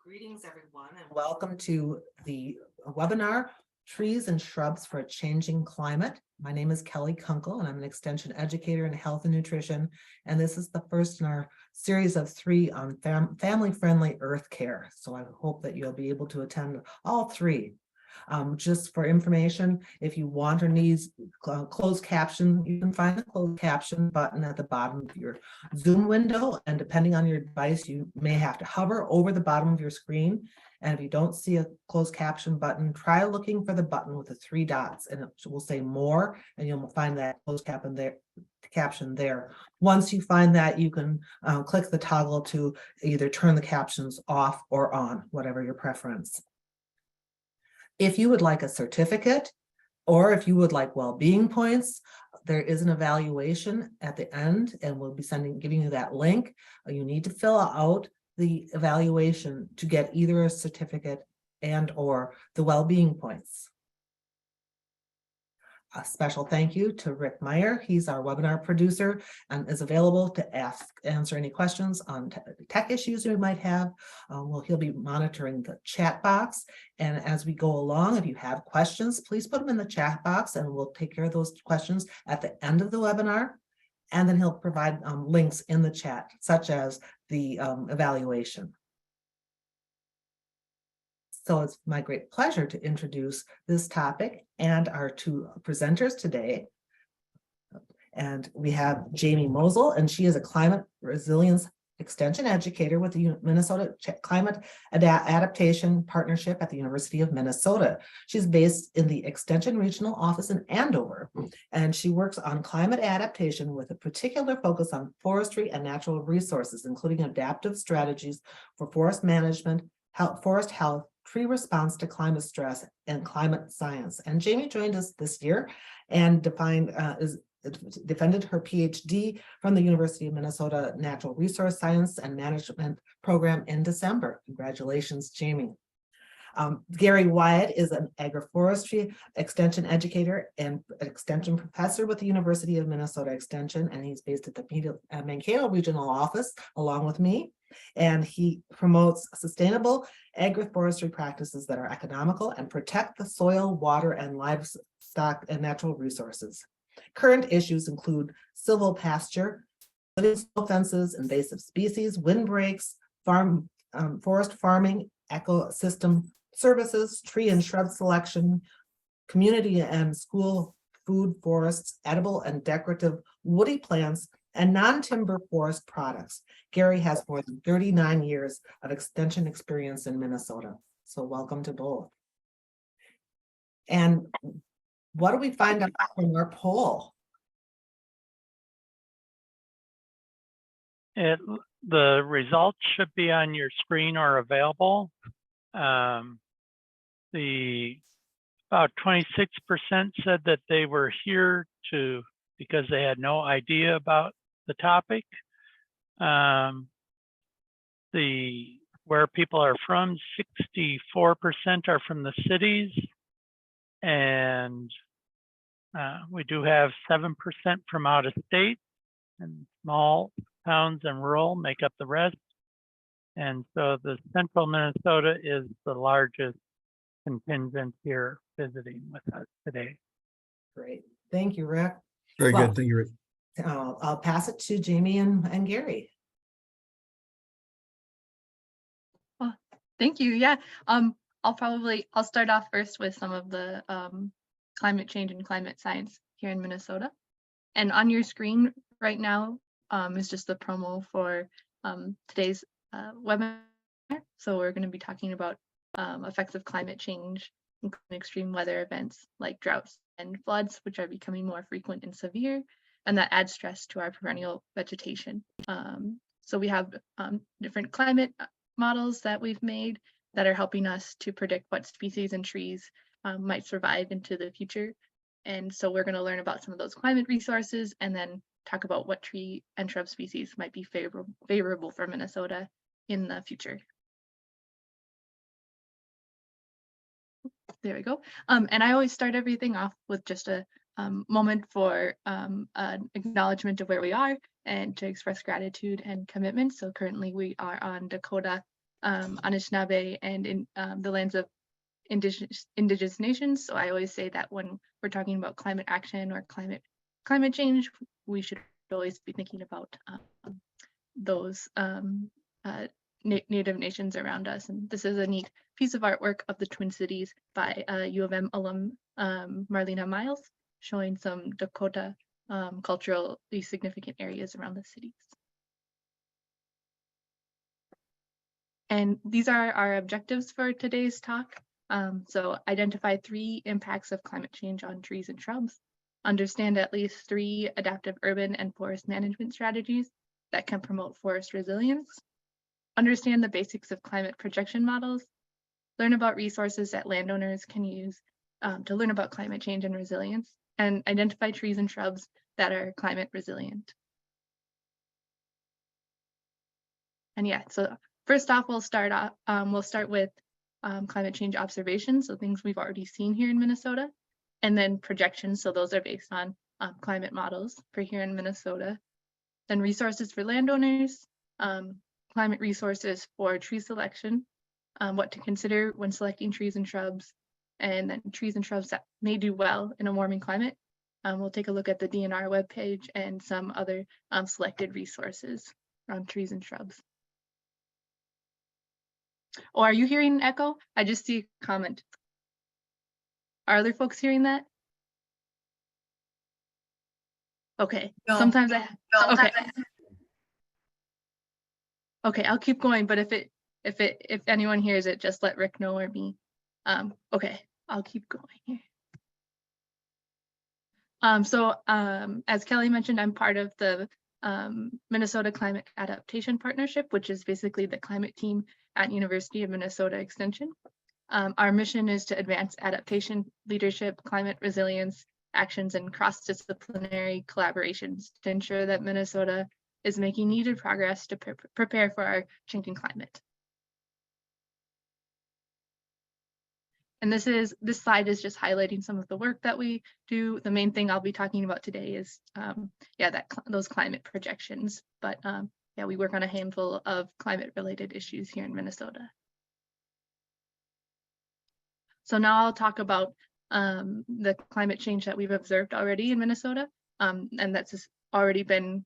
Greetings, everyone, and welcome to the webinar, Trees and Shrubs for a Changing Climate. My name is Kelly Kunkel, and I'm an extension educator in health and nutrition. And this is the first in our series of 3 on family-friendly earth care. So I hope that you'll be able to attend all 3. Just for information, if you want or need closed caption, you can find the closed caption button at the bottom of your Zoom window, and depending on your device, you may have to hover over the bottom of your screen. And if you don't see a closed caption button, try looking for the button with the 3 dots, and it will say more, and you'll find that closed caption there. Once you find that, you can click the toggle to either turn the captions off or on, whatever your preference. If you would like a certificate, or if you would like well-being points, there is an evaluation at the end, and we'll be giving you that link. You need to fill out the evaluation to get either a certificate and or the well-being points. A special thank you to Rick Meyer. He's our webinar producer and is available to answer any questions on tech issues you might have. He'll be monitoring the chat box. And as we go along, if you have questions, please put them in the chat box and we'll take care of those questions at the end of the webinar. And then he'll provide links in the chat, such as the evaluation. So it's my great pleasure to introduce this topic and our 2 presenters today. And we have Jamie Mosel, and she is a climate resilience extension educator with the Minnesota Climate Adaptation Partnership at the University of Minnesota. She's based in the Extension Regional Office in Andover, and she works on climate adaptation with a particular focus on forestry and natural resources, including adaptive strategies for forest management, forest health, tree response to climate stress, and climate science. And Jamie joined us this year and defended her PhD from the University of Minnesota Natural Resource Science and Management program in December. Congratulations, Jamie. Gary Wyatt is an agroforestry extension educator and extension professor with the University of Minnesota Extension, and he's based at the Mankato Regional Office along with me. And he promotes sustainable agroforestry practices that are economical and protect the soil, water, and livestock and natural resources. Current issues include silvopasture, fences, invasive species, windbreaks, forest farming, ecosystem services, tree and shrub selection, community and school food forests, edible and decorative woody plants, and non-timber forest products. Gary has more than 39 years of extension experience in Minnesota. So welcome to both. And what do we find out from our poll? The results should be on your screen or available. About 26% said that they were here because they had no idea about the topic. Where people are from, 64% are from the cities, and we do have 7% from out of state, and small towns and rural make up the rest. And so the central Minnesota is the largest contingent here visiting with us today. Great. Thank you, Rick. Very good. Thank you, Rick. I'll pass it to Jamie and Gary. Well, thank you. Yeah, I'll start off first with some of the climate change and climate science here in Minnesota. And on your screen right now is just the promo for today's webinar. So we're going to be talking about effects of climate change, including extreme weather events like droughts and floods, which are becoming more frequent and severe, and that adds stress to our perennial vegetation. So we have different climate models that we've made that are helping us to predict what species and trees might survive into the future. And so we're going to learn about some of those climate resources and then talk about what tree and shrub species might be favorable for Minnesota in the future. There we go. And I always start everything off with just a moment for an acknowledgement of where we are and to express gratitude and commitment. So currently we are on Dakota Anishinaabe and in the lands of indigenous nations. So I always say that when we're talking about climate action or climate change, we should always be thinking about those Native nations around us. And this is a neat piece of artwork of the Twin Cities by U of M alum Marlena Miles, showing some Dakota culturally significant areas around the cities. And these are our objectives for today's talk. So identify 3 impacts of climate change on trees and shrubs, understand at least 3 adaptive urban and forest management strategies that can promote forest resilience, understand the basics of climate projection models, learn about resources that landowners can use to learn about climate change and resilience, and identify trees and shrubs that are climate resilient. And yeah, so first off, we'll start with climate change observations, so things we've already seen here in Minnesota, and then projections, so those are based on climate models for here in Minnesota. Then resources for landowners, climate resources for tree selection, what to consider when selecting trees and shrubs, and then trees and shrubs that may do well in a warming climate. We'll take a look at the DNR webpage and some other selected resources around trees and shrubs. Oh, are you hearing an echo? I just see a comment. Are other folks hearing that? Okay, No. sometimes okay. Okay, I'll keep going, but if anyone hears it, just let Rick know or me. Okay, I'll keep going here. As Kelly mentioned, I'm part of the Minnesota Climate Adaptation Partnership, which is basically the climate team at University of Minnesota Extension. Our mission is to advance adaptation, leadership, climate resilience, actions, and cross-disciplinary collaborations to ensure that Minnesota is making needed progress to prepare for our changing climate. And this slide is just highlighting some of the work that we do. The main thing I'll be talking about today is those climate projections. But yeah, we work on a handful of climate-related issues here in Minnesota. So now I'll talk about the climate change that we've observed already in Minnesota, and that's already been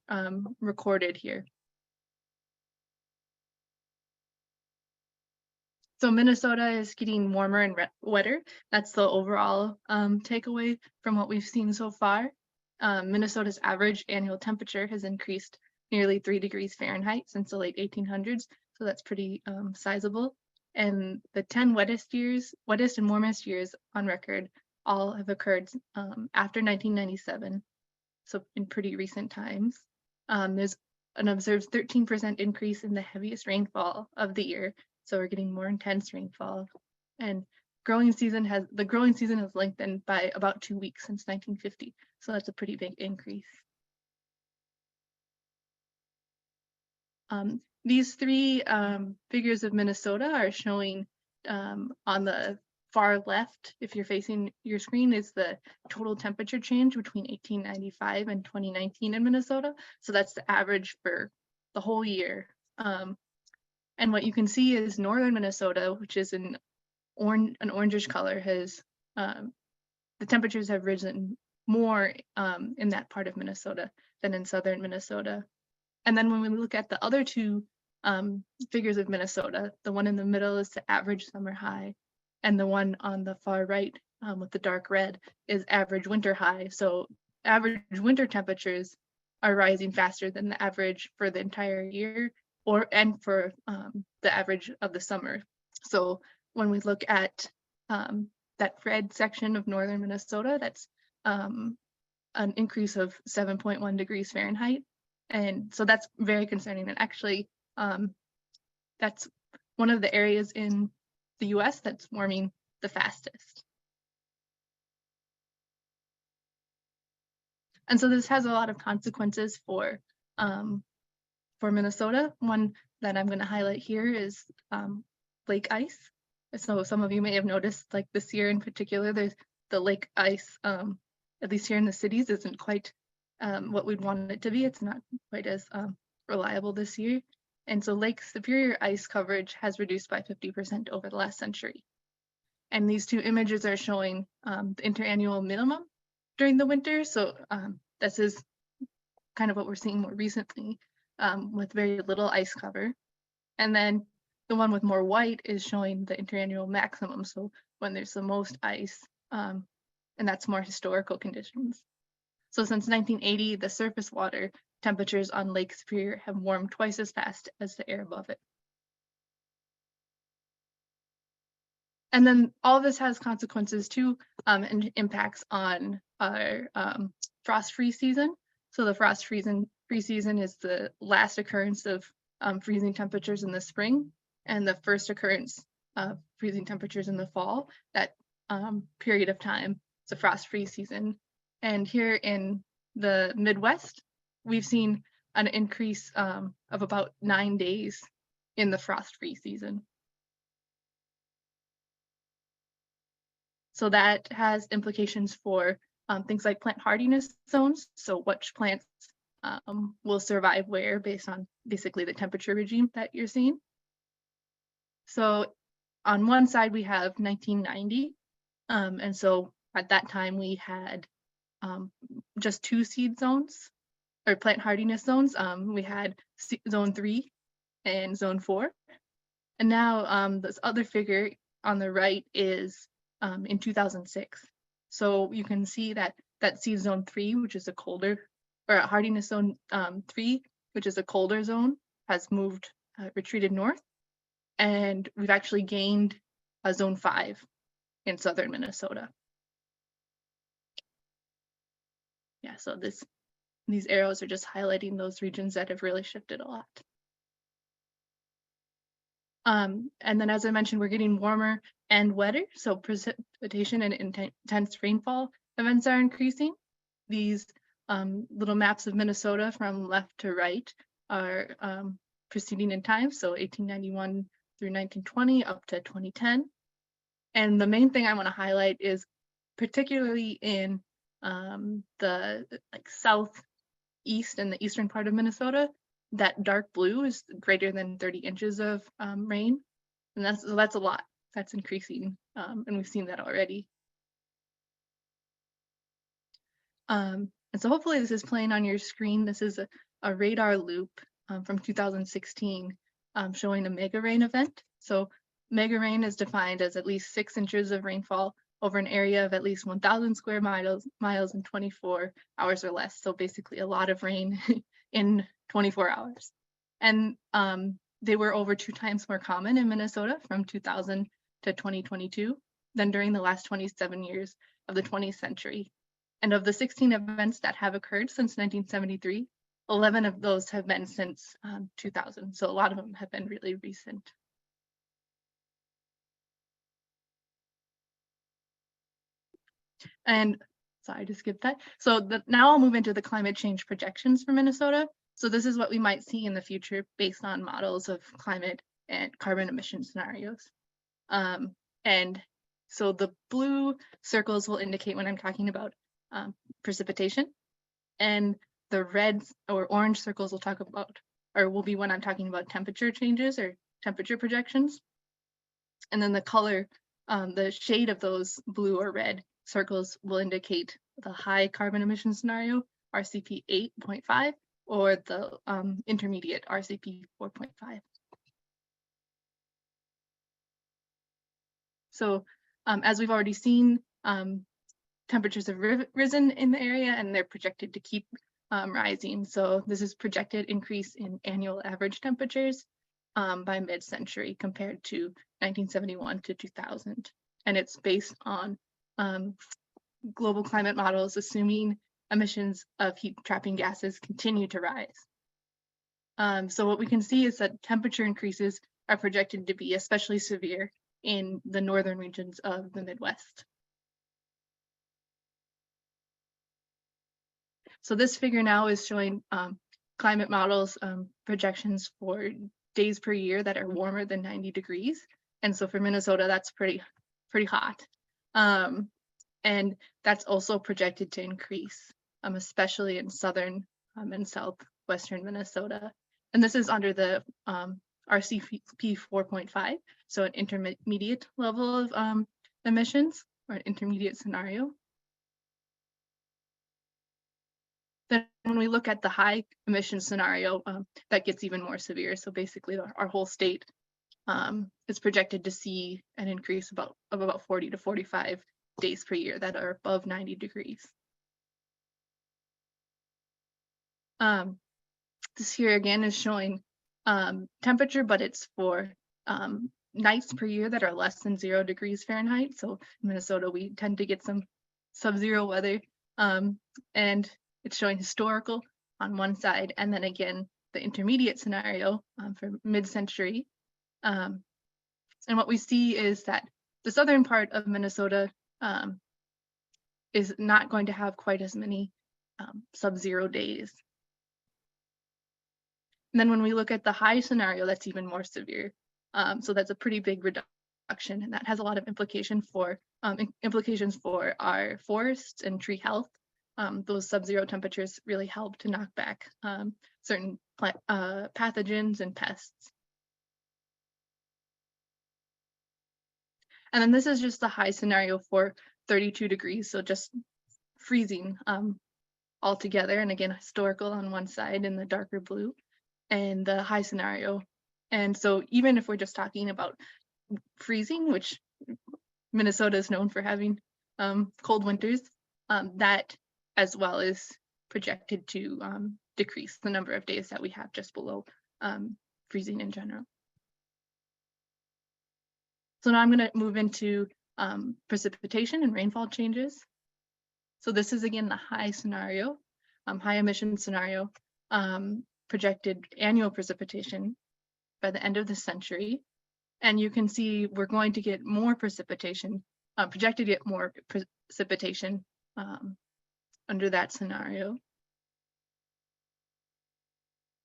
recorded here. So Minnesota is getting warmer and wetter. That's the overall takeaway from what we've seen so far. Minnesota's average annual temperature has increased nearly 3 degrees Fahrenheit since the late 1800s, so that's pretty sizable. And the 10 wettest and warmest years on record all have occurred after 1997, so in pretty recent times. There's an observed 13% increase in the heaviest rainfall of the year, so we're getting more intense rainfall. And the growing season has lengthened by about 2 weeks since 1950, so that's a pretty big increase. These 3 figures of Minnesota are showing on the far left, if you're facing your screen, is the total temperature change between 1895 and 2019 in Minnesota. So that's the average for the whole year. And what you can see is northern Minnesota, which is an orangish color, has the temperatures have risen more in that part of Minnesota than in southern Minnesota. And then when we look at the other 2 figures of Minnesota, the one in the middle is the average summer high, and the one on the far right with the dark red is average winter high. So average winter temperatures are rising faster than the average for the entire year, and for the average of the summer. So when we look at that red section of northern Minnesota, that's an increase of 7.1 degrees Fahrenheit. And so that's very concerning. And actually, that's one of the areas in the US that's warming the fastest. And so this has a lot of consequences for Minnesota. One that I'm going to highlight here is lake ice. So some of you may have noticed, like this year in particular, there's the lake ice, at least here in the cities, isn't quite what we'd want it to be. It's not quite as reliable this year. And so Lake Superior ice coverage has reduced by 50% over the last century. And these two images are showing the interannual minimum during the winter. So this is kind of what we're seeing more recently with very little ice cover. And then the one with more white is showing the interannual maximum. So when there's the most ice, and that's more historical conditions. So since 1980, the surface water temperatures on Lake Superior have warmed twice as fast as the air above it. And then all this has consequences too, and impacts on our frost-free season. So the frost-free season is the last occurrence of freezing temperatures in the spring, and the first occurrence of freezing temperatures in the fall. That period of time, it's a frost-free season. And here in the Midwest, we've seen an increase of about 9 days in the frost-free season. So that has implications for things like plant hardiness zones. So which plants will survive where based on basically the temperature regime that you're seeing. So on one side, we have 1990. And so at that time, we had just 2 seed zones or plant hardiness zones. We had zone 3 and zone 4. And now this other figure on the right is in 2006. So you can see that seed zone 3, which is a colder, or hardiness zone 3, which is a colder zone, has moved, retreated north. And we've actually gained a zone 5 in southern Minnesota. Yeah, so these arrows are just highlighting those regions that have really shifted a lot. And then, as I mentioned, we're getting warmer and wetter, so precipitation and intense rainfall events are increasing. These little maps of Minnesota from left to right are proceeding in time, so 1891 through 1920 up to 2010. And the main thing I want to highlight is particularly in the southeast and the eastern part of Minnesota, that dark blue is greater than 30 inches of rain, and that's a lot. That's increasing, and we've seen that already. And so hopefully this is playing on your screen. This is a radar loop from 2016 showing a mega rain event. So mega rain is defined as at least 6 inches of rainfall over an area of at least 1,000 square miles in 24 hours or less. So basically a lot of rain in 24 hours. And they were over 2 times more common in Minnesota from 2000 to 2022 than during the last 27 years of the 20th century. And of the 16 events that have occurred since 1973, 11 of those have been since 2000. So a lot of them have been really recent. And sorry to skip that. So now I'll move into the climate change projections for Minnesota. So this is what we might see in the future based on models of climate and carbon emission scenarios. And so the blue circles will indicate when I'm talking about precipitation, and the red or orange circles will talk about, or will be when I'm talking about temperature changes or temperature projections. And then the color, the shade of those blue or red circles will indicate the high carbon emission scenario, RCP 8.5, or the intermediate RCP 4.5. So as we've already seen, temperatures have risen in the area and they're projected to keep rising. So this is projected increase in annual average temperatures by mid-century compared to 1971 to 2000. And it's based on global climate models assuming emissions of heat trapping gases continue to rise. So what we can see is that temperature increases are projected to be especially severe in the northern regions of the Midwest. So this figure now is showing climate models projections for days per year that are warmer than 90 degrees. And so for Minnesota, that's pretty hot. And that's also projected to increase, especially in southern and southwestern Minnesota. And this is under the RCP 4.5, so an intermediate level of emissions, or an intermediate scenario. Then when we look at the high emission scenario, that gets even more severe. So basically our whole state is projected to see an increase of about 40 to 45 days per year that are above 90 degrees. This here again is showing temperature, but it's for nights per year that are less than 0 degrees Fahrenheit. So in Minnesota, we tend to get some sub-zero weather, and it's showing historical on one side, and then again, the intermediate scenario for mid-century. And what we see is that the southern part of Minnesota is not going to have quite as many sub-zero days. And then when we look at the high scenario, that's even more severe. So that's a pretty big reduction, and that has a lot of implications for our forests and tree health. Those sub-zero temperatures really help to knock back certain pathogens and pests. And then this is just the high scenario for 32 degrees, so just freezing altogether. And again, historical on one side in the darker blue, and the high scenario. And so even if we're just talking about freezing, which Minnesota is known for having cold winters, that as well is projected to decrease the number of days that we have just below freezing in general. So now I'm going to move into precipitation and rainfall changes. So this is again the high scenario, high emission scenario, projected annual precipitation by the end of the century. And you can see we're going to get more precipitation, projected to get more precipitation under that scenario.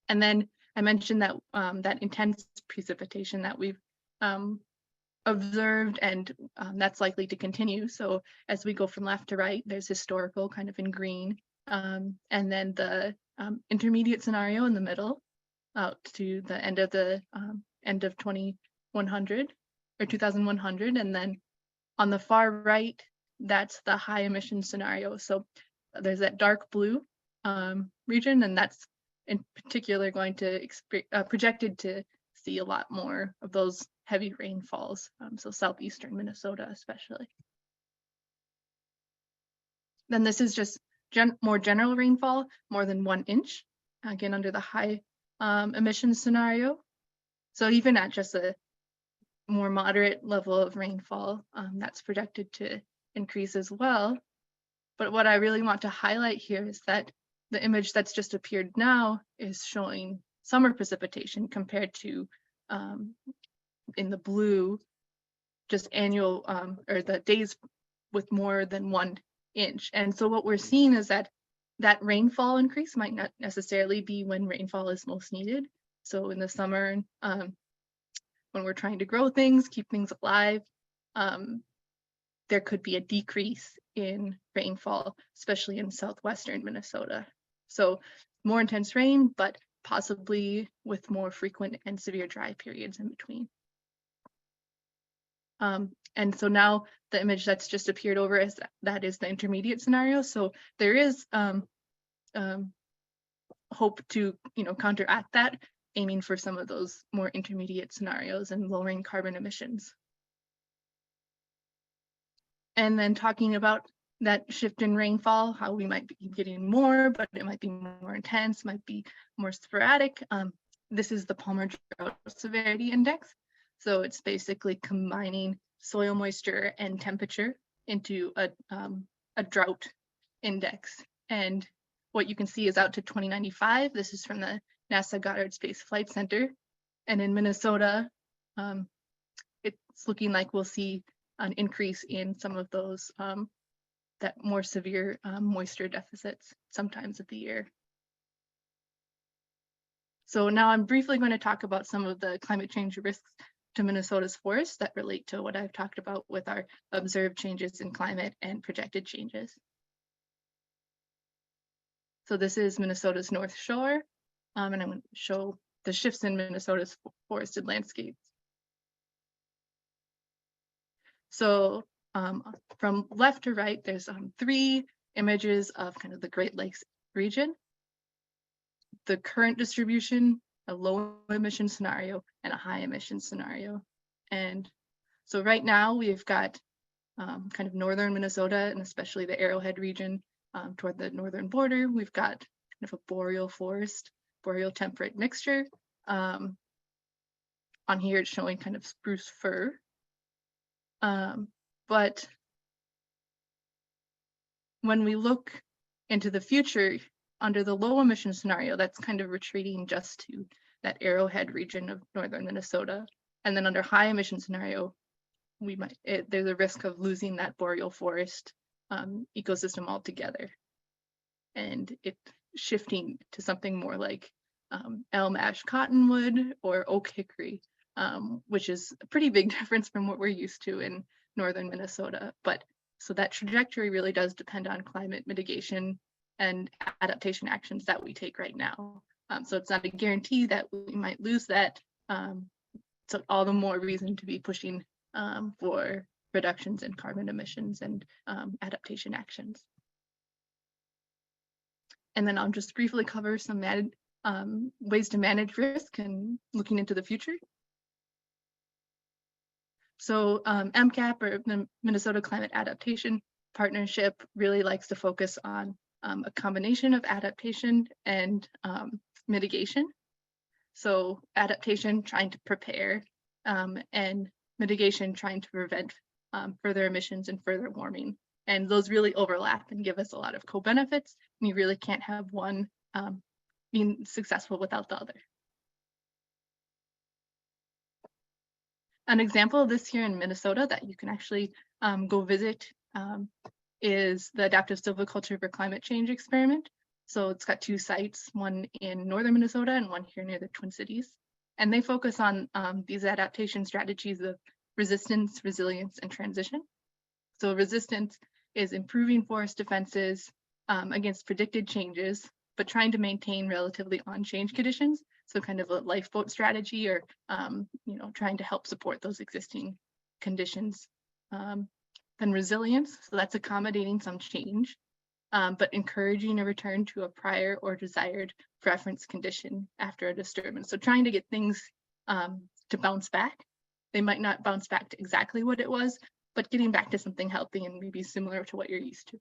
And then I mentioned that that intense precipitation that we've observed, and that's likely to continue. So as we go from left to right, there's historical kind of in green, and then the intermediate scenario in the middle out to the end of 2100 or 2100, and then on the far right, that's the high emission scenario. So there's that dark blue region, and that's in particular going to projected to see a lot more of those heavy rainfalls, so southeastern Minnesota especially. Then this is just more general rainfall, more than 1 inch, again under the high emission scenario. So even at just a more moderate level of rainfall, that's projected to increase as well. But what I really want to highlight here is that the image that's just appeared now is showing summer precipitation compared to in the blue, just annual or the days with more than 1 inch. And so what we're seeing is that that rainfall increase might not necessarily be when rainfall is most needed. So in the summer, when we're trying to grow things, keep things alive, there could be a decrease in rainfall, especially in southwestern Minnesota. So more intense rain, but possibly with more frequent and severe dry periods in between. And so now the image that's just appeared over is that is the intermediate scenario. So there is hope to counteract that, aiming for some of those more intermediate scenarios and lowering carbon emissions. And then talking about that shift in rainfall, how we might be getting more, but it might be more intense, might be more sporadic. This is the Palmer Drought Severity Index. So it's basically combining soil moisture and temperature into a drought index. And what you can see is out to 2095. This is from the NASA Goddard Space Flight Center. And in Minnesota, it's looking like we'll see an increase in some of those that more severe moisture deficits sometimes of the year. So now I'm briefly going to talk about some of the climate change risks to Minnesota's forests that relate to what I've talked about with our observed changes in climate and projected changes. So this is Minnesota's North Shore, and I'm going to show the shifts in Minnesota's forested landscapes. So from left to right, there's 3 images of kind of the Great Lakes region, the current distribution, a low emission scenario, and a high emission scenario. And so right now we've got kind of northern Minnesota, and especially the Arrowhead region toward the northern border. We've got kind of a boreal forest, boreal temperate mixture. On here it's showing kind of spruce fir. But when we look into the future, under the low emission scenario, that's kind of retreating just to that Arrowhead region of northern Minnesota. And then under high emission scenario, there's a risk of losing that boreal forest ecosystem altogether, and it shifting to something more like elm ash cottonwood or oak hickory, which is a pretty big difference from what we're used to in northern Minnesota. But so that trajectory really does depend on climate mitigation and adaptation actions that we take right now. So it's not a guarantee that we might lose that. So all the more reason to be pushing for reductions in carbon emissions and adaptation actions. And then I'll just briefly cover some ways to manage risk and looking into the future. So MCAP, or the Minnesota Climate Adaptation Partnership, really likes to focus on a combination of adaptation and mitigation. So adaptation, trying to prepare, and mitigation, trying to prevent further emissions and further warming. And those really overlap and give us a lot of co-benefits. And you really can't have one being successful without the other. An example of this here in Minnesota that you can actually go visit is the Adaptive Silviculture for Climate Change experiment. So it's got 2 sites, one in northern Minnesota and one here near the Twin Cities. And they focus on these adaptation strategies of resistance, resilience, and transition. So resistance is improving forest defenses against predicted changes, but trying to maintain relatively unchanged conditions. So kind of a lifeboat strategy, or trying to help support those existing conditions. Then resilience, so that's accommodating some change, but encouraging a return to a prior or desired preference condition after a disturbance. So trying to get things to bounce back. They might not bounce back to exactly what it was, but getting back to something healthy and maybe similar to what you're used to.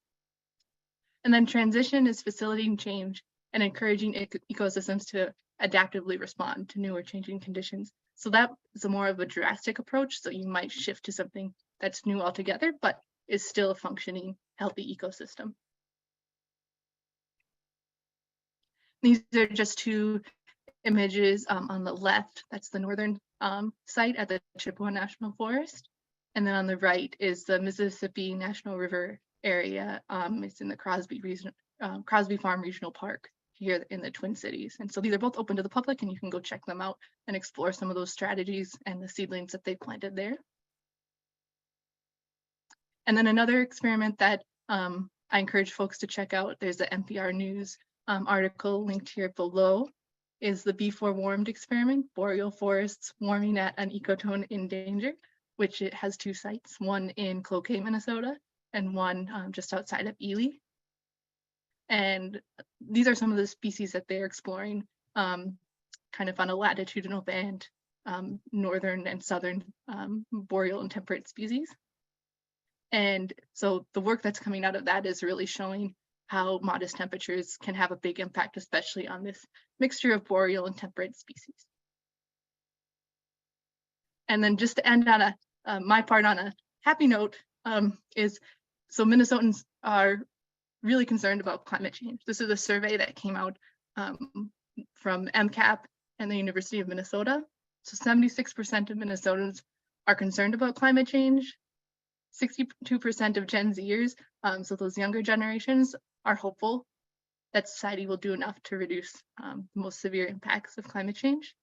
And then transition is facilitating change and encouraging ecosystems to adaptively respond to new or changing conditions. So that is a more of a drastic approach. So you might shift to something that's new altogether, but is still a functioning, healthy ecosystem. These are just 2 images on the left. That's the northern site at the Chippewa National Forest. And then on the right is the Mississippi National River area. It's in the Crosby Farm Regional Park here in the Twin Cities. And so these are both open to the public, and you can go check them out and explore some of those strategies and the seedlings that they planted there. And then another experiment that I encourage folks to check out, there's the NPR News article linked here below, is the Before Warmed experiment, boreal forests warming at an ecotone in danger, which it has 2 sites, one in Cloquet, Minnesota, and one just outside of Ely. And these are some of the species that they're exploring kind of on a latitudinal band, northern and southern boreal and temperate species. And so the work that's coming out of that is really showing how modest temperatures can have a big impact, especially on this mixture of boreal and temperate species. And then just to end on my part on a happy note is, so Minnesotans are really concerned about climate change. This is a survey that came out from MCAP and the University of Minnesota. So 76% of Minnesotans are concerned about climate change. 62% of Gen Zers, so those younger generations, are hopeful that society will do enough to reduce the most severe impacts of climate change.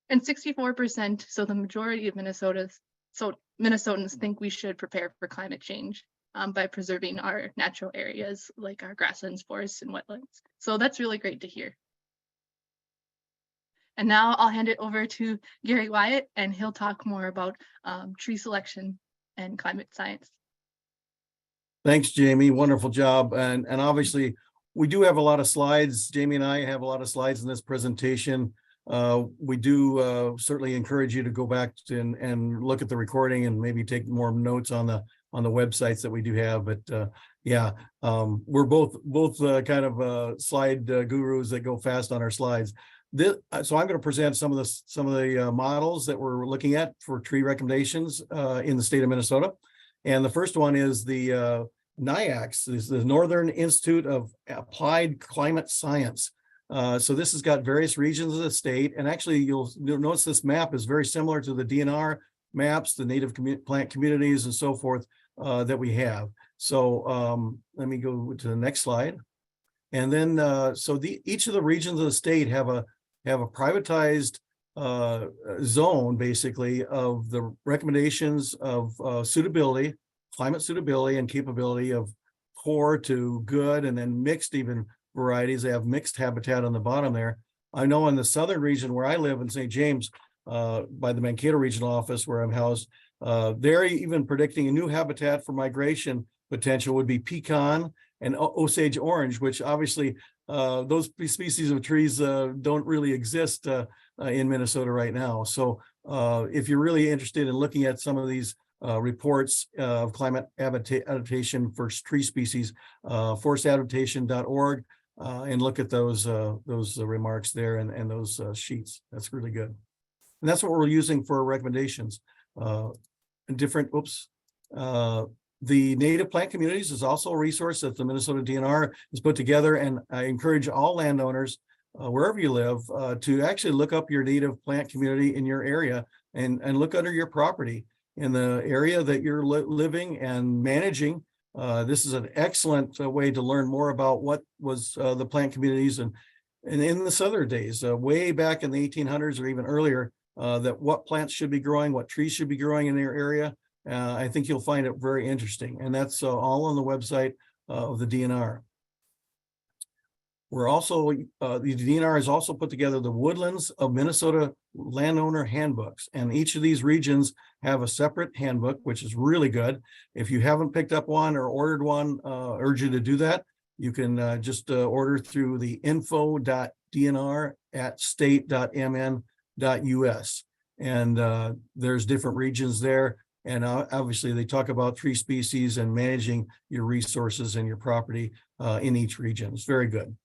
And 64%, so the majority of Minnesotans think we should prepare for climate change by preserving our natural areas like our grasslands, forests, and wetlands. So that's really great to hear. And now I'll hand it over to Gary Wyatt, and he'll talk more about tree selection and climate science. Thanks, Jamie. Wonderful job. And obviously, we do have a lot of slides. Jamie and I have a lot of slides in this presentation. We do certainly encourage you to go back and look at the recording and maybe take more notes on the websites that we do have. But yeah, we're both kind of slide gurus that go fast on our slides. So I'm going to present some of the models that we're looking at for tree recommendations in the state of Minnesota. And the first one is the NIACS, is the Northern Institute of Applied Climate Science. So this has got various regions of the state, and actually you'll notice this map is very similar to the DNR maps, the native plant communities and so forth that we have. So let me go to the next slide. And then each of the regions of the state have a privatized zone, basically, of the recommendations of suitability, climate suitability and capability of poor to good, and then mixed even varieties. They have mixed habitat on the bottom there. I know in the southern region where I live in St. James, by the Mankato Regional Office where I'm housed, they're even predicting a new habitat for migration potential would be pecan and Osage orange, which obviously those species of trees don't really exist in Minnesota right now. So if you're really interested in looking at some of these reports of climate adaptation for tree species, forestadaptation.org, and look at those remarks there and those sheets. That's really good. And that's what we're using for recommendations. The native plant communities is also a resource that the Minnesota DNR has put together, and I encourage all landowners, wherever you live, to actually look up your native plant community in your area and look under your property in the area that you're living and managing. This is an excellent way to learn more about what was the plant communities and in the southern days, way back in the 1800s or even earlier, that what plants should be growing, what trees should be growing in their area. I think you'll find it very interesting, and that's all on the website of the DNR. We're also, the DNR has also put together the Woodlands of Minnesota Landowner Handbooks, and each of these regions have a separate handbook, which is really good. If you haven't picked up one or ordered one, urge you to do that. You can just order through the info.dnr@state.mn.us, and there's different regions there. And obviously they talk about tree species and managing your resources and your property in each region. It's very good.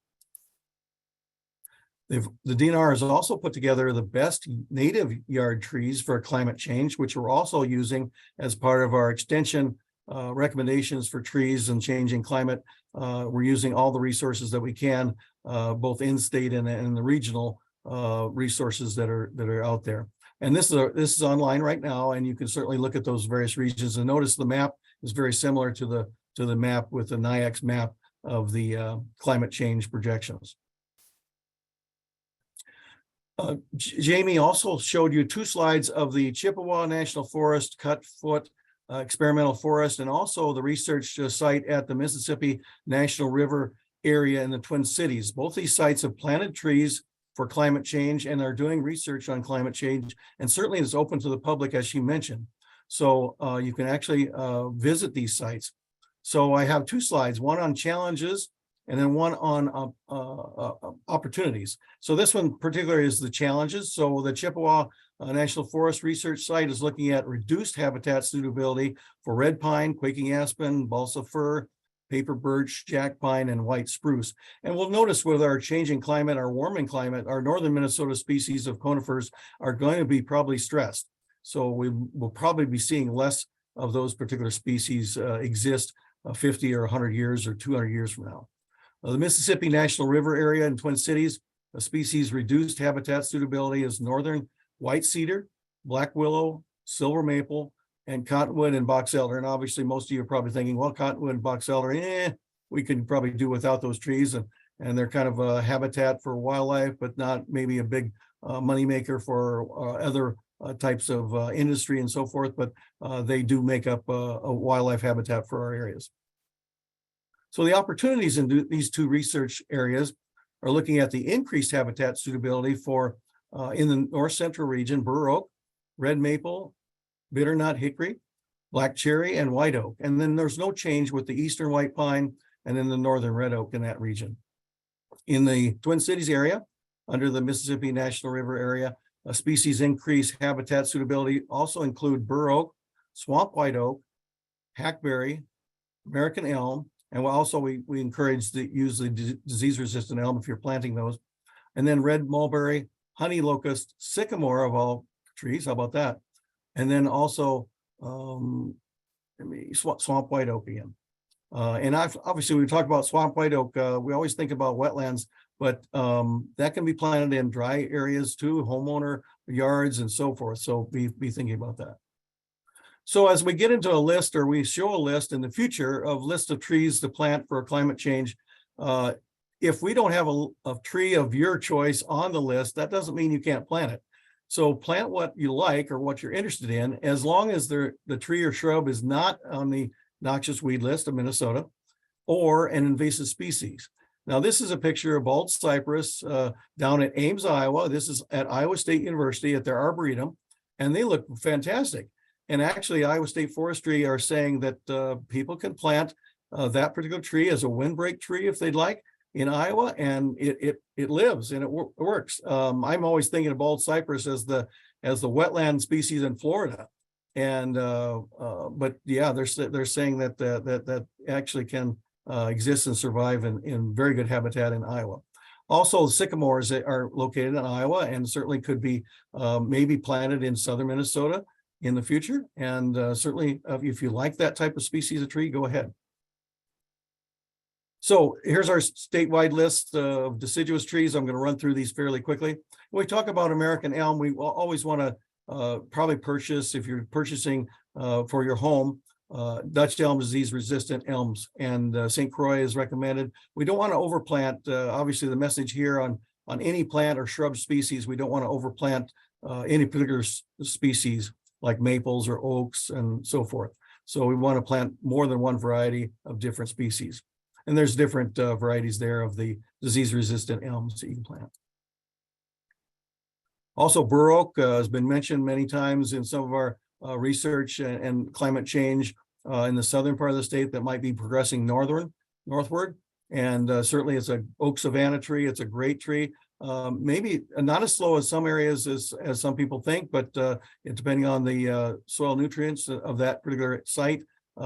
The DNR has also put together the best native yard trees for climate change, which we're also using as part of our extension recommendations for trees and changing climate. We're using all the resources that we can, both in-state and the regional resources that are out there. And this is online right now, and you can certainly look at those various regions. And notice the map is very similar to the map with the NIACS map of the climate change projections. Jamie also showed you 2 slides of the Chippewa National Forest cut-foot experimental forest, and also the research site at the Mississippi National River area in the Twin Cities. Both these sites have planted trees for climate change and are doing research on climate change, and certainly it's open to the public, as she mentioned. So you can actually visit these sites. So I have 2 slides, one on challenges and then one on opportunities. So this one particularly is the challenges. So the Chippewa National Forest Research Site is looking at reduced habitat suitability for red pine, quaking aspen, balsa fir, paper birch, jack pine, and white spruce. And we'll notice with our changing climate, our warming climate, our northern Minnesota species of conifers are going to be probably stressed. So we will probably be seeing less of those particular species exist 50 or 100 years or 200 years from now. The Mississippi National River area in Twin Cities, a species reduced habitat suitability is northern white cedar, black willow, silver maple, and cottonwood and box elder. And obviously most of you are probably thinking, well, cottonwood and box elder, we could probably do without those trees, and they're kind of a habitat for wildlife, but not maybe a big moneymaker for other types of industry and so forth, but they do make up a wildlife habitat for our areas. So the opportunities in these 2 research areas are looking at the increased habitat suitability for In the north central region, bur oak, red maple, bitternut hickory, black cherry, and white oak. And then there's no change with the eastern white pine and then the northern red oak in that region. In the Twin Cities area, under the Mississippi National River area, a species increase habitat suitability also include bur oak, swamp white oak, hackberry, American elm, and we encourage the use the disease-resistant elm if you're planting those. And then red mulberry, honey locust, sycamore of all trees. How about that? And then also swamp white oak again. And obviously we talk about swamp white oak. We always think about wetlands, but that can be planted in dry areas too, homeowner yards and so forth. So be thinking about that. So as we get into a list, or we show a list in the future of list of trees to plant for climate change, if we don't have a tree of your choice on the list, that doesn't mean you can't plant it. So plant what you like or what you're interested in, as long as the tree or shrub is not on the noxious weed list of Minnesota or an invasive species. Now, this is a picture of bald cypress down at Ames, Iowa. This is at Iowa State University at their Arboretum, and they look fantastic. And actually, Iowa State Forestry are saying that people can plant that particular tree as a windbreak tree if they'd like in Iowa, and it lives and it works. I'm always thinking of bald cypress as the wetland species in Florida, and but yeah, they're saying that actually can exist and survive in very good habitat in Iowa. Also, sycamores are located in Iowa and certainly could be maybe planted in southern Minnesota in the future. And certainly, if you like that type of species of tree, go ahead. So here's our statewide list of deciduous trees. I'm going to run through these fairly quickly. When we talk about American elm, we always want to probably purchase, if you're purchasing for your home, Dutch elm disease resistant elms, and St. Croix is recommended. We don't want to overplant. Obviously, the message here on any plant or shrub species, we don't want to overplant any particular species like maples or oaks and so forth. So we want to plant more than one variety of different species. And there's different varieties there of the disease-resistant elms that you can plant. Also, bur oak has been mentioned many times in some of our research and climate change in the southern part of the state that might be progressing northward. And certainly it's an oak savanna tree. It's a great tree. Maybe not as slow as some areas as some people think, but depending on the soil nutrients of that particular site,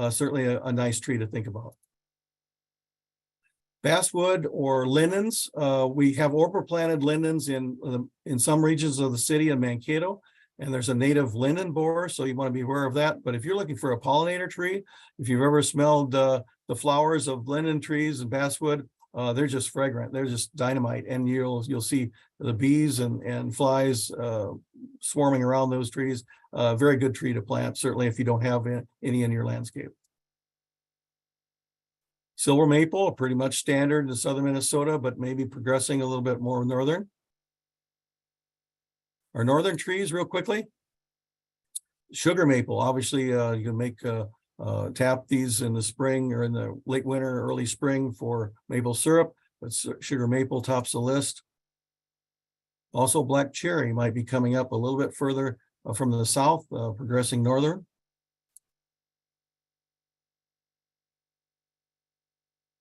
certainly a nice tree to think about. Basswood or lindens, we have overplanted lindens in some regions of the city in Mankato, and there's a native linden borer, so you want to be aware of that. But if you're looking for a pollinator tree, if you've ever smelled the flowers of linden trees and basswood, they're just fragrant. They're just dynamite, and you'll see the bees and flies swarming around those trees. Very good tree to plant, certainly if you don't have any in your landscape. Silver maple, pretty much standard in southern Minnesota, but maybe progressing a little bit more northern. Our northern trees, real quickly. Sugar maple, obviously, you can make tap these in the spring or in the late winter, early spring for maple syrup, but sugar maple tops the list. Also, black cherry might be coming up a little bit further from the south, progressing northern.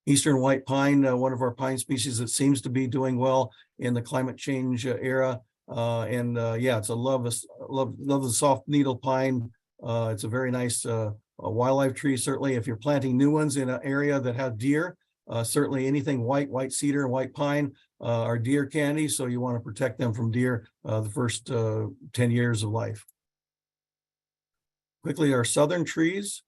Eastern white pine, one of our pine species that seems to be doing well in the climate change era. Yeah, it's love the soft needle pine. It's a very nice wildlife tree. Certainly, if you're planting new ones in an area that have deer, certainly anything white cedar, and white pine are deer candy. So you want to protect them from deer the first 10 years of life. Quickly, our southern trees.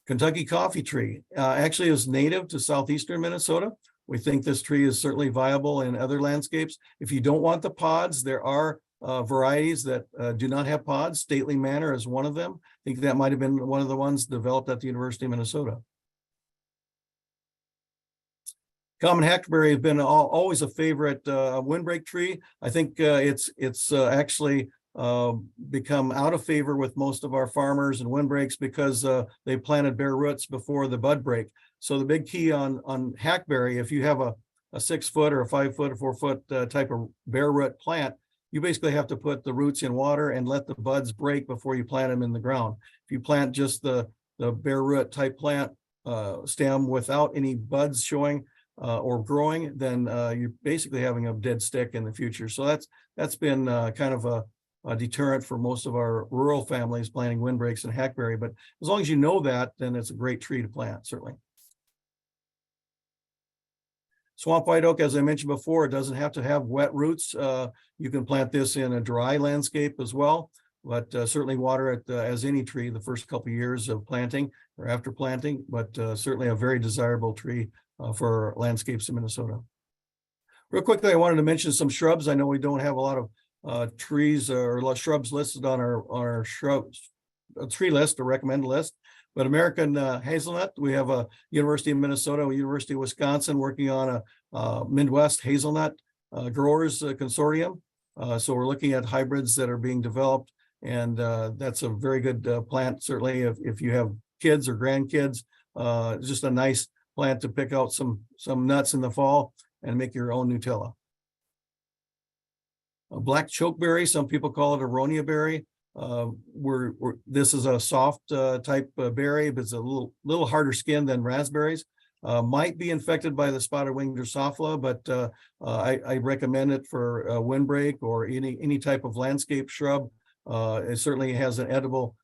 Kentucky coffee tree actually is native to southeastern Minnesota. We think this tree is certainly viable in other landscapes. If you don't want the pods, there are varieties that do not have pods. Stately Manor is one of them. I think that might have been one of the ones developed at the University of Minnesota. Common hackberry has been always a favorite windbreak tree. I think it's actually become out of favor with most of our farmers and windbreaks because they planted bare roots before the bud break. So the big key on hackberry, if you have a 6 foot or a 5 foot or 4 foot type of bare root plant, you basically have to put the roots in water and let the buds break before you plant them in the ground. If you plant just the bare root type plant stem without any buds showing or growing, then you're basically having a dead stick in the future. So that's been kind of a deterrent for most of our rural families planting windbreaks and hackberry. But as long as you know that, then it's a great tree to plant, certainly. Swamp white oak, as I mentioned before, it doesn't have to have wet roots. You can plant this in a dry landscape as well, but certainly water it as any tree the first couple of years of planting or after planting, but certainly a very desirable tree for landscapes in Minnesota. Real quickly, I wanted to mention some shrubs. I know we don't have a lot of trees or shrubs listed on our shrubs tree list or recommended list. But American hazelnut, we have a University of Minnesota, University of Wisconsin working on a Midwest hazelnut growers consortium. So we're looking at hybrids that are being developed, and that's a very good plant. Certainly, if you have kids or grandkids, just a nice plant to pick out some nuts in the fall and make your own Nutella. A black chokeberry, some people call it aronia berry. This is a soft type berry, but it's a little harder skin than raspberries. Might be infected by the spotted winged Drosophila, but I recommend it for windbreak or any type of landscape shrub. It certainly has an edible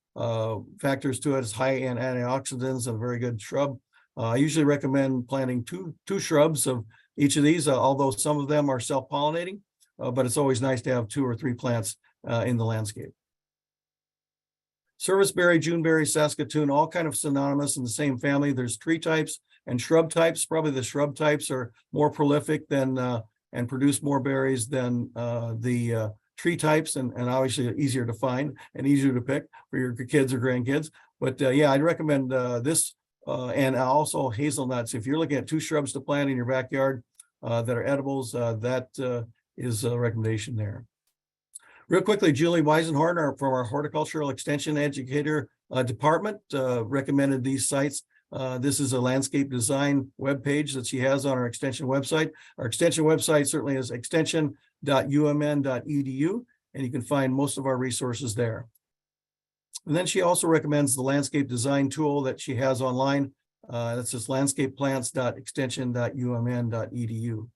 factors to it. It's high in antioxidants and a very good shrub. I usually recommend planting two shrubs of each of these, although some of them are self-pollinating, but it's always nice to have 2 or 3 plants in the landscape. Serviceberry, Juneberry, Saskatoon, all kind of synonymous in the same family. There's tree types and shrub types. Probably the shrub types are more prolific than and produce more berries than the tree types, and obviously easier to find and easier to pick for your kids or grandkids. But yeah, I'd recommend this and also hazelnuts. If you're looking at 2 shrubs to plant in your backyard that are edibles, that is a recommendation there. Real quickly, Julie Weisenhorn from our horticultural extension educator department recommended these sites. This is a landscape design webpage that she has on our extension website. Our extension website certainly is extension.umn.edu, and you can find most of our resources there. And then she also recommends the landscape design tool that she has online. That's just landscapeplants.extension.umn.edu.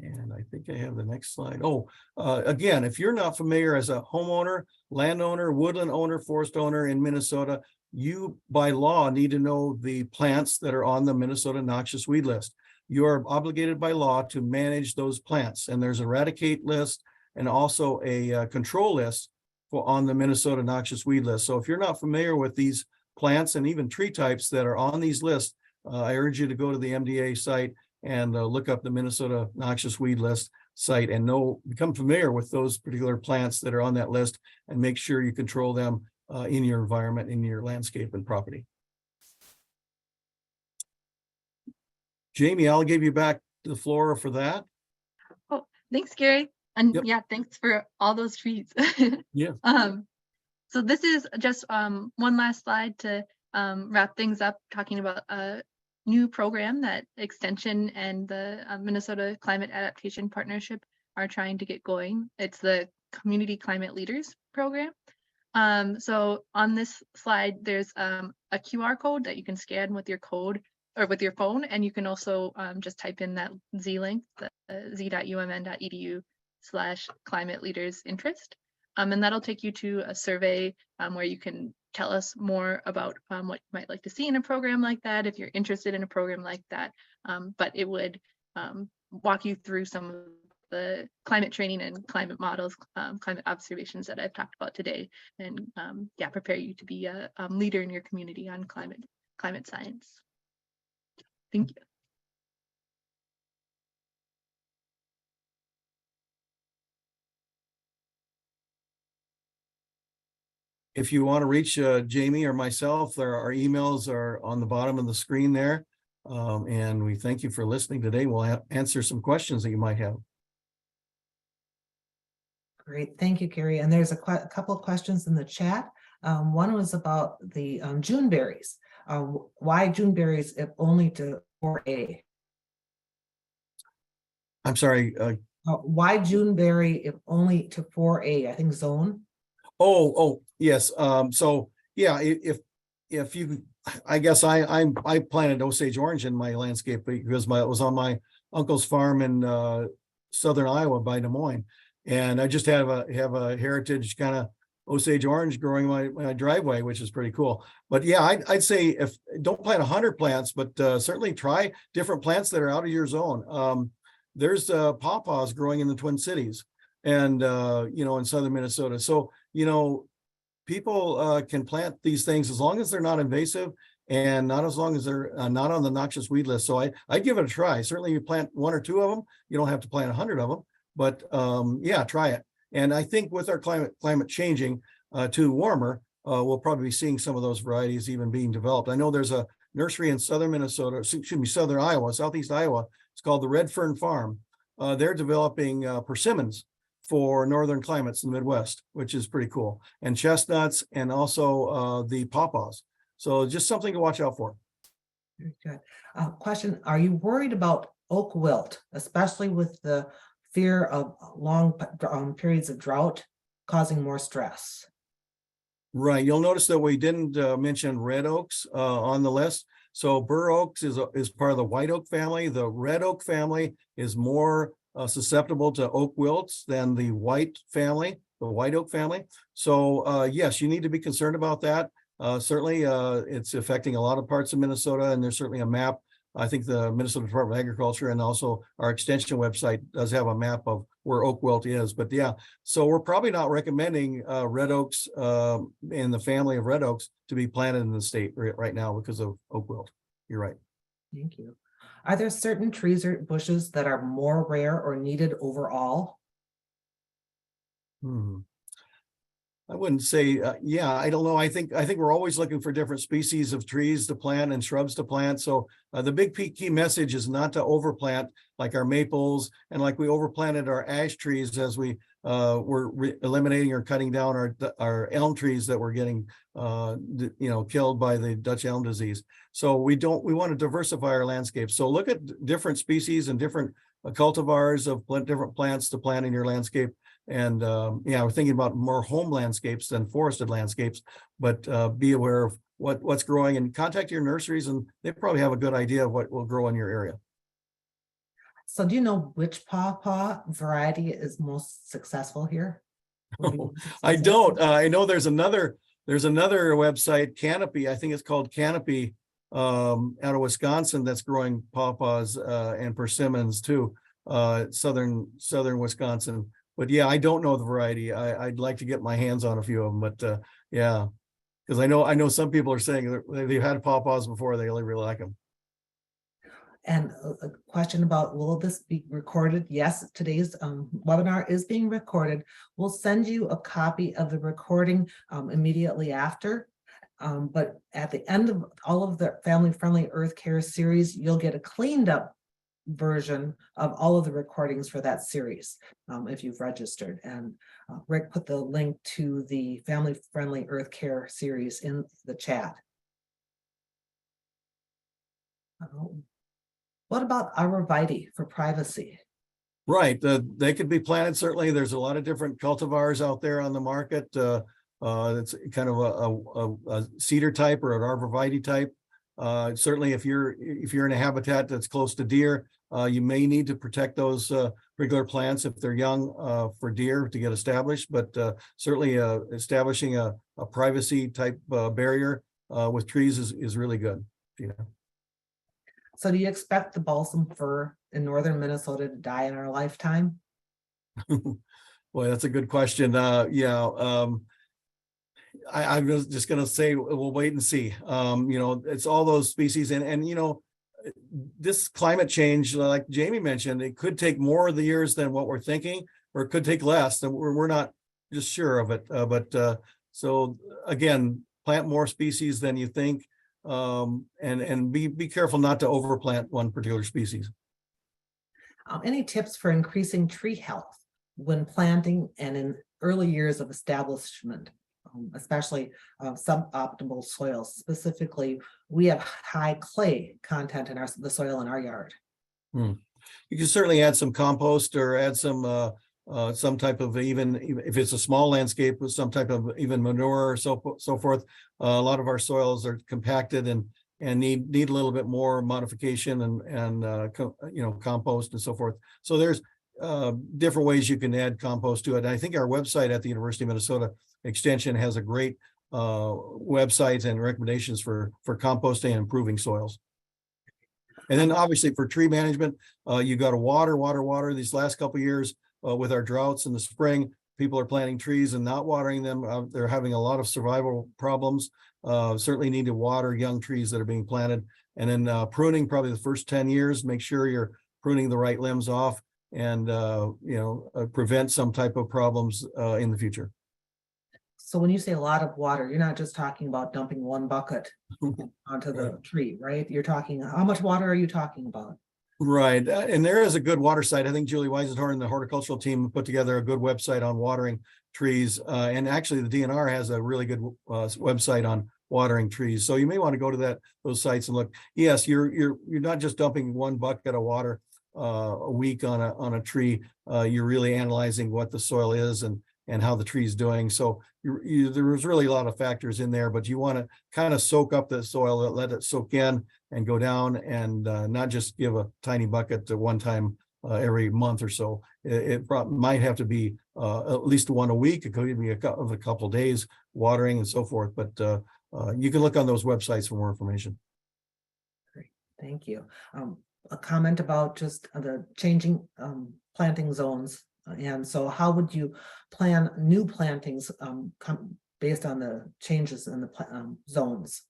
And I think I have the next slide. Oh, again, if you're not familiar as a homeowner, landowner, woodland owner, forest owner in Minnesota, you by law need to know the plants that are on the Minnesota noxious weed list. You are obligated by law to manage those plants, and there's an eradicate list and also a control list on the Minnesota noxious weed list. So if you're not familiar with these plants and even tree types that are on these lists, I urge you to go to the MDA site and look up the Minnesota noxious weed list site and become familiar with those particular plants that are on that list, and make sure you control them in your environment, in your landscape and property. Jamie, I'll give you back the floor for that. Oh, thanks, Gary. And Yep. yeah, thanks for all those treats. Yeah. So this is just one last slide to wrap things up, talking about a new program that Extension and the Minnesota Climate Adaptation Partnership are trying to get going. It's the Community Climate Leaders Program. So on this slide, there's a QR code that you can scan with your code or with your phone, and you can also just type in that Z link, the z.umn.edu/climate leaders interest. And that'll take you to a survey where you can tell us more about what you might like to see in a program like that, if you're interested in a program like that. But it would walk you through some of the climate training and climate models, climate observations that I've talked about today, and yeah, prepare you to be a leader in your community on climate science. Thank you. If you want to reach Jamie or myself, our emails are on the bottom of the screen there. And we thank you for listening today. We'll answer some questions that you might have. Great, thank you, Gary. And there's a couple of questions in the chat. One was about the June berries. Why June berries if only to 4A? I'm sorry. Why Juneberry if only to 4A, I think zone? Oh, yes. So yeah, if you, I guess I planted Osage orange in my landscape because it was on my uncle's farm in southern Iowa by Des Moines. And I just have a heritage kind of Osage orange growing my driveway, which is pretty cool. But yeah, I'd say don't plant 100 plants, but certainly try different plants that are out of your zone. There's pawpaws growing in the Twin Cities and in southern Minnesota. So people can plant these things as long as they're not invasive and not as long as they're not on the noxious weed list. So I'd give it a try. Certainly you plant 1 or 2 of them. You don't have to plant 100 of them, but yeah, try it. And I think with our climate changing to warmer, we'll probably be seeing some of those varieties even being developed. I know there's a nursery in southern Minnesota, excuse me, southern Iowa, southeast Iowa. It's called the Red Fern Farm. They're developing persimmons for northern climates in the Midwest, which is pretty cool, and chestnuts, and also the pawpaws. So just something to watch out for. Very good. Question, are you worried about oak wilt, especially with the fear of long periods of drought causing more stress? Right. You'll notice that we didn't mention red oaks on the list. So bur oaks is part of the white oak family. The red oak family is more susceptible to oak wilts than the white oak family. So yes, you need to be concerned about that. Certainly it's affecting a lot of parts of Minnesota, and there's certainly a map. I think the Minnesota Department of Agriculture and also our extension website does have a map of where oak wilt is. But yeah, so we're probably not recommending red oaks in the family of red oaks to be planted in the state right now because of oak wilt. You're right. Thank you. Are there certain trees or bushes that are more rare or needed overall? I wouldn't say, yeah, I don't know. I think we're always looking for different species of trees to plant and shrubs to plant. So the big key message is not to overplant like our maples, and like we overplanted our ash trees as we were eliminating or cutting down our elm trees that were getting killed by the Dutch elm disease. So we want to diversify our landscape. So look at different species and different cultivars of different plants to plant in your landscape. And yeah, we're thinking about more home landscapes than forested landscapes, but be aware of what's growing and contact your nurseries, and they probably have a good idea of what will grow in your area. So do you know which pawpaw variety is most successful here? I don't. I know there's another website, Canopy. I think it's called Canopy out of Wisconsin, that's growing pawpaws and persimmons too, southern Wisconsin. But yeah, I don't know the variety. I'd like to get my hands on a few of them, but yeah, because I know some people are saying they've had pawpaws before, they really like them. And a question about, will this be recorded? Yes, today's webinar is being recorded. We'll send you a copy of the recording immediately after. But at the end of all of the family-friendly earth care series, you'll get a cleaned up version of all of the recordings for that series if you've registered. And Rick put the link to the family-friendly earth care series in the chat. What about arborvitae for privacy? Right, they could be planted. Certainly, there's a lot of different cultivars out there on the market. It's kind of a cedar type or an arborvitae type. Certainly, if you're in a habitat that's close to deer, you may need to protect those regular plants if they're young for deer to get established. But certainly, establishing a privacy type barrier with trees is really good. Yeah. So do you expect the balsam fir in northern Minnesota to die in our lifetime? Boy, that's a good question. Yeah. I was just going to say, we'll wait and see. It's all those species, and this climate change, like Jamie mentioned, it could take more of the years than what we're thinking, or it could take less, and we're not just sure of it. So again, plant more species than you think, and be careful not to overplant one particular species. Any tips for increasing tree health when planting and in early years of establishment? Especially suboptimal soils. Specifically, we have high clay content in the soil in our yard. You can certainly add some compost or add some type of even if it's a small landscape with some type of even manure or so forth. A lot of our soils are compacted and need a little bit more modification and compost and so forth. So there's different ways you can add compost to it. And I think our website at the University of Minnesota Extension has a great website and recommendations for composting and improving soils. And then obviously for tree management, you got to water these last couple of years with our droughts in the spring. People are planting trees and not watering them. They're having a lot of survival problems. Certainly need to water young trees that are being planted. And then pruning probably the first 10 years, make sure you're pruning the right limbs off and prevent some type of problems in the future. So when you say a lot of water, you're not just talking about dumping one bucket onto the tree, right? You're talking, how much water are you talking about? Right. And there is a good water site. I think Julie Weisenhorn and the horticultural team put together a good website on watering trees. And actually the DNR has a really good website on watering trees. So you may want to go to those sites and look. Yes, you're not just dumping one bucket of water a week on a tree. You're really analyzing what the soil is and how the tree is doing. So there's really a lot of factors in there, but you want to kind of soak up the soil, let it soak in and go down, and not just give a tiny bucket to one time every month or so. It might have to be at least one a week. It could be a couple of days watering and so forth, but you can look on those websites for more information. Great, thank you. A comment about just the changing planting zones. And so how would you plan new plantings based on the changes in the zones?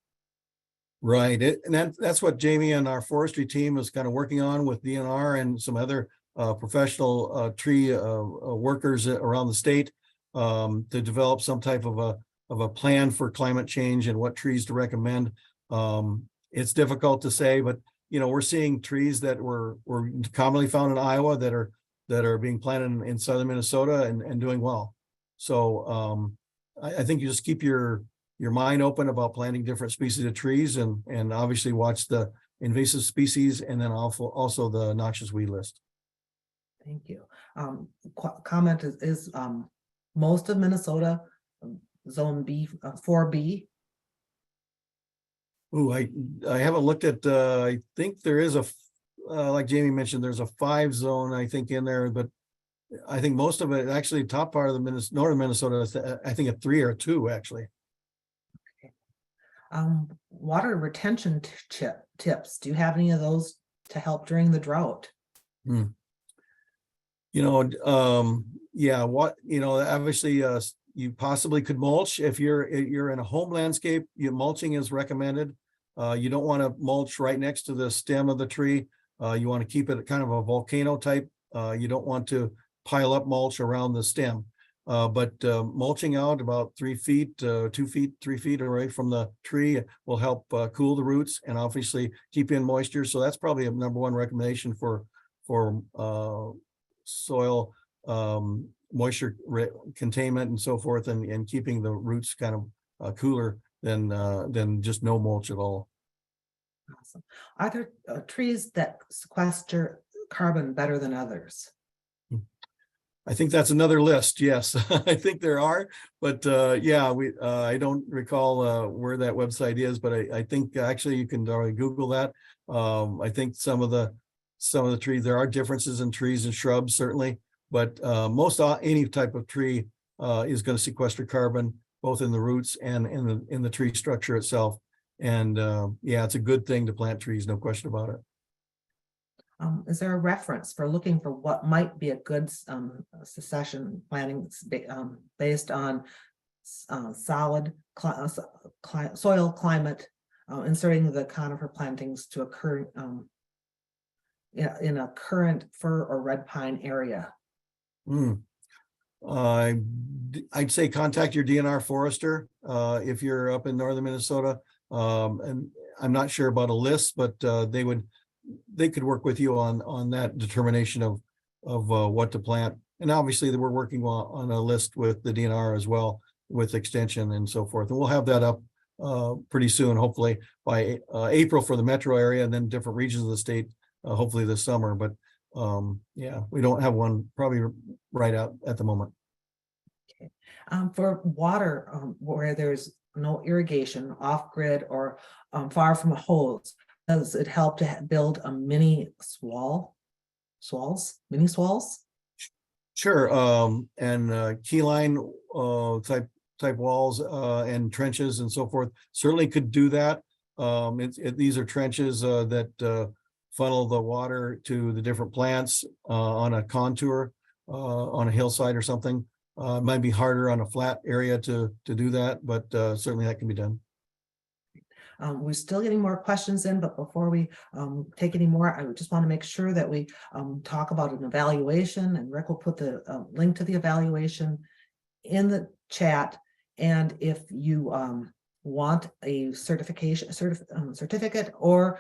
Right. And that's what Jamie and our forestry team is kind of working on with DNR and some other professional tree workers around the state to develop some type of a plan for climate change and what trees to recommend. It's difficult to say, but we're seeing trees that were commonly found in Iowa that are being planted in southern Minnesota and doing well. So I think you just keep your mind open about planting different species of trees and obviously watch the invasive species and then also the noxious weed list. Thank you. Comment is most of Minnesota zone B, 4B? Oh, I haven't looked at, I think there is like Jamie mentioned, there's a 5 zone, I think, in there, but I think most of it, actually top part of the northern Minnesota, I think a 3 or 2 actually. Okay. Water retention tips. Do you have any of those to help during the drought? Yeah, obviously you possibly could mulch if you're in a home landscape. Mulching is recommended. You don't want to mulch right next to the stem of the tree. You want to keep it kind of a volcano type. You don't want to pile up mulch around the stem. But mulching out about 3 feet, 2 feet, 3 feet away from the tree will help cool the roots and obviously keep in moisture. So that's probably a #1 recommendation for soil moisture containment and so forth, and keeping the roots kind of cooler than just no mulch at all. Awesome. Are there trees that sequester carbon better than others? I think that's another list. Yes, I think there are, but yeah, I don't recall where that website is, but I think actually you can Google that. I think some of the trees, there are differences in trees and shrubs certainly, but any type of tree is going to sequester carbon both in the roots and in the tree structure itself. And yeah, it's a good thing to plant trees, no question about it. Is there a reference for looking for what might be a good succession planting based on solid soil climate, inserting the conifer plantings to occur in a current fir or red pine area? I'd say contact your DNR forester if you're up in northern Minnesota. And I'm not sure about a list, but they could work with you on that determination of what to plant. And obviously we're working on a list with the DNR as well, with extension and so forth. And we'll have that up pretty soon, hopefully by April for the metro area, and then different regions of the state, hopefully this summer. But Yeah, we don't have one probably right out at the moment. For water, where there's no irrigation, off-grid or far from a hose, does it help to build a mini mini swalls? Sure, and keyline type walls and trenches and so forth certainly could do that. These are trenches that funnel the water to the different plants on a contour on a hillside or something. It might be harder on a flat area to do that, but certainly that can be done. We're still getting more questions in, but before we take any more, I just want to make sure that we talk about an evaluation, and Rick will put the link to the evaluation in the chat. And if you want a certificate or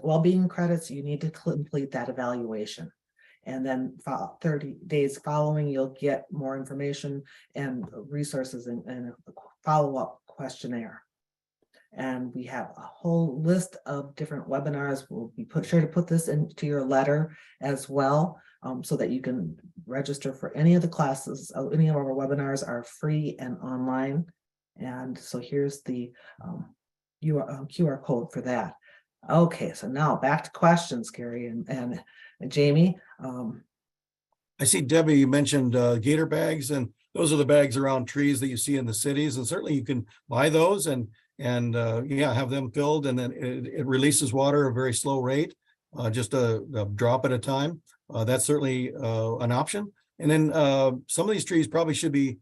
well-being credits, you need to complete that evaluation. And then 30 days following, you'll get more information and resources and a follow-up questionnaire. And we have a whole list of different webinars. We'll be sure to put this into your letter as well, so that you can register for any of the classes. Any of our webinars are free and online. And so here's the QR code for that. Okay, so now back to questions, Gary and Jamie. I see, Debbie, you mentioned gator bags, and those are the bags around trees that you see in the cities, and certainly you can buy those and yeah, have them filled, and then it releases water at a very slow rate, just a drop at a time. That's certainly an option. And then some of these trees probably should be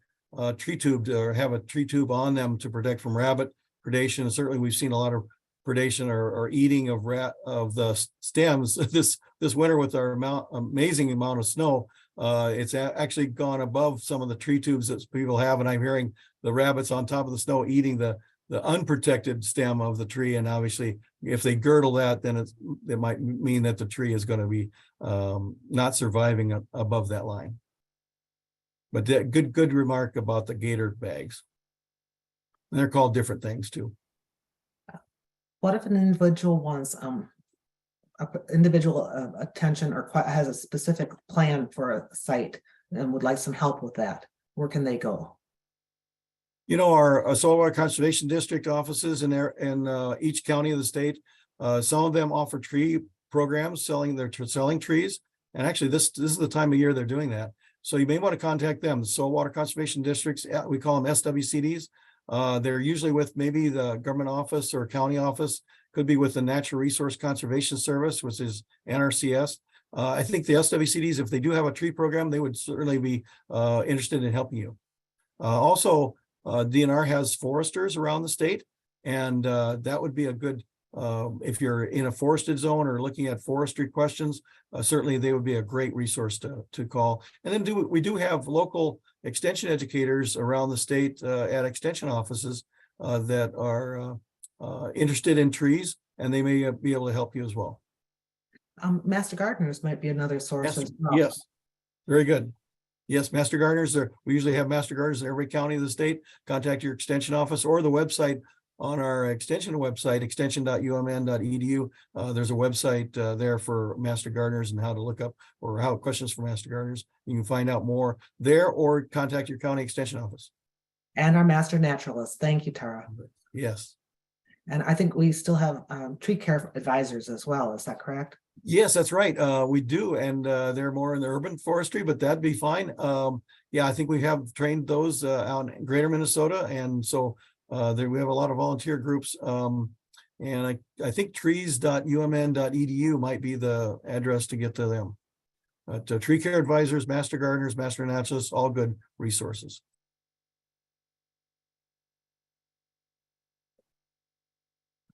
tree tubed or have a tree tube on them to protect from rabbit predation. And certainly we've seen a lot of predation or eating of the stems this winter with our amazing amount of snow. It's actually gone above some of the tree tubes that people have, and I'm hearing the rabbits on top of the snow eating the unprotected stem of the tree. And obviously if they girdle that, then it might mean that the tree is going to be not surviving above that line. But good remark about the gator bags. And they're called different things too. What if an individual wants individual attention or has a specific plan for a site and would like some help with that? Where can they go? You know, our soil conservation district offices in each county of the state, some of them offer tree programs selling trees. And actually this is the time of year they're doing that. So you may want to contact them. The soil water conservation districts, we call them SWCDs. They're usually with maybe the government office or county office, could be with the Natural Resource Conservation Service, which is NRCS. I think the SWCDs, if they do have a tree program, they would certainly be interested in helping you. Also, DNR has foresters around the state, and that would be a good, if you're in a forested zone or looking at forestry questions, certainly they would be a great resource to call. And then we do have local extension educators around the state at extension offices that are interested in trees, and they may be able to help you as well. Master gardeners might be another source as well. Yes, very good. Yes, master gardeners. We usually have master gardeners in every county of the state. Contact your extension office or the website on our extension website, extension.umn.edu. There's a website there for master gardeners and how to look up or how questions for master gardeners. You can find out more there or contact your county extension office. And our master naturalists. Thank you, Tara. Yes. And I think we still have tree care advisors as well. Is that correct? Yes, that's right. We do. And they're more in the urban forestry, but that'd be fine. Yeah, I think we have trained those out in greater Minnesota. And so there we have a lot of volunteer groups. And I think trees.umn.edu might be the address to get to them. But tree care advisors, master gardeners, master naturalists, all good resources.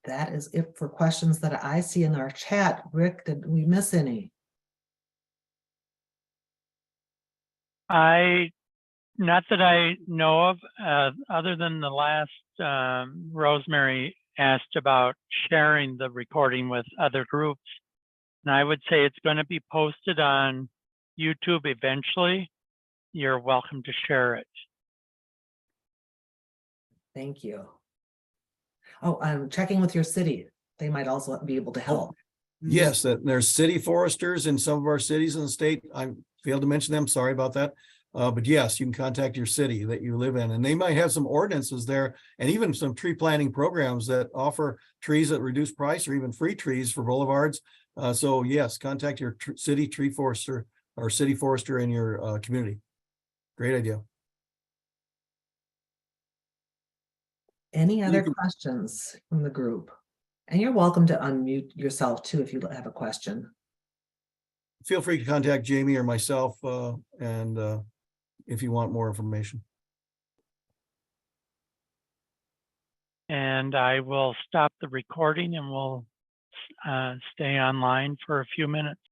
That is it for questions that I see in our chat. Rick, did we miss any? Not that I know of, other than the last Rosemary asked about sharing the recording with other groups. And I would say it's going to be posted on YouTube eventually. You're welcome to share it. Thank you. Oh, I'm checking with your city. They might also be able to help. Yes, that there's city foresters in some of our cities in the state. I failed to mention them. Sorry about that. But yes, you can contact your city that you live in, and they might have some ordinances there and even some tree planting programs that offer trees at reduced price or even free trees for boulevards. So yes, contact your city tree forester or city forester in your community. Great idea. Any other can- questions from the group? And you're welcome to unmute yourself too if you have a question. Feel free to contact Jamie or myself and if you want more information. And I will stop the recording and we'll stay online for a few minutes.